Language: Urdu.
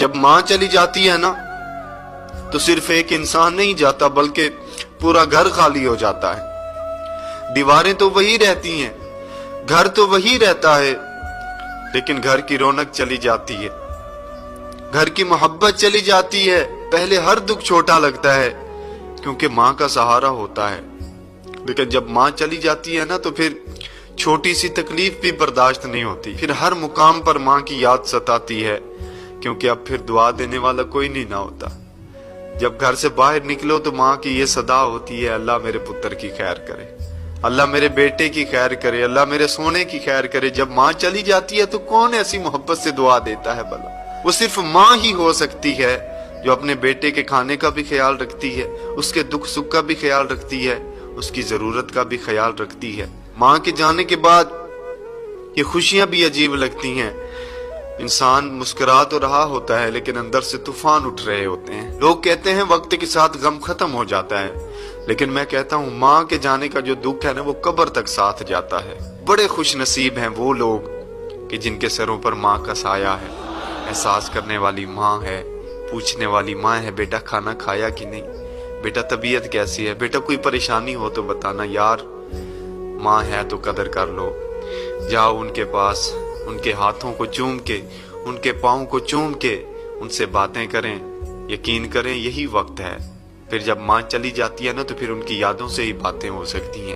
جب ماں چلی جاتی ہے نا تو صرف ایک انسان نہیں جاتا بلکہ پورا گھر خالی ہو جاتا ہے۔ دیواریں تو وہی رہتی ہیں، گھر تو وہی رہتا ہے، لیکن گھر کی رونق چلی جاتی ہے، گھر کی محبت چلی جاتی ہے۔ پہلے ہر دکھ چھوٹا لگتا ہے کیونکہ ماں کا سہارا ہوتا ہے، لیکن جب ماں چلی جاتی ہے نا تو پھر چھوٹی سی تکلیف بھی برداشت نہیں ہوتی، پھر ہر مقام پر ماں کی یاد ستاتی ہے کیونکہ اب پھر دعا دینے والا کوئی نہیں نہ ہوتا۔ جب گھر سے باہر نکلو تو ماں کی یہ صدا ہوتی ہے، اللہ میرے پتر کی خیر کرے، اللہ میرے بیٹے کی خیر کرے، اللہ میرے سونے کی خیر کرے۔ جب ماں چلی جاتی ہے تو کون ایسی محبت سے دعا دیتا ہے بھلا؟ وہ صرف ماں ہی ہو سکتی ہے جو اپنے بیٹے کے کھانے کا بھی خیال رکھتی ہے، اس کے دکھ سکھ کا بھی خیال رکھتی ہے، اس کی ضرورت کا بھی خیال رکھتی ہے۔ ماں کے جانے کے بعد یہ خوشیاں بھی عجیب لگتی ہیں۔ انسان مسکرا تو رہا ہوتا ہے لیکن اندر سے طوفان اٹھ رہے ہوتے ہیں۔ لوگ کہتے ہیں وقت کے ساتھ غم ختم ہو جاتا ہے، لیکن میں کہتا ہوں ماں کے جانے کا جو دکھ ہے نا وہ قبر تک ساتھ جاتا ہے۔ بڑے خوش نصیب ہیں وہ لوگ کہ جن کے سروں پر ماں کا سایہ ہے، احساس کرنے والی ماں ہے، پوچھنے والی ماں ہے، بیٹا کھانا کھایا کہ نہیں، بیٹا طبیعت کیسی ہے، بیٹا کوئی پریشانی ہو تو بتانا۔ یار ماں ہے تو قدر کر لو، جاؤ ان کے پاس، ان کے ہاتھوں کو چوم کے، ان کے پاؤں کو چوم کے ان سے باتیں کریں۔ یقین کریں یہی وقت ہے، پھر جب ماں چلی جاتی ہے نا تو پھر ان کی یادوں سے ہی باتیں ہو سکتی ہیں۔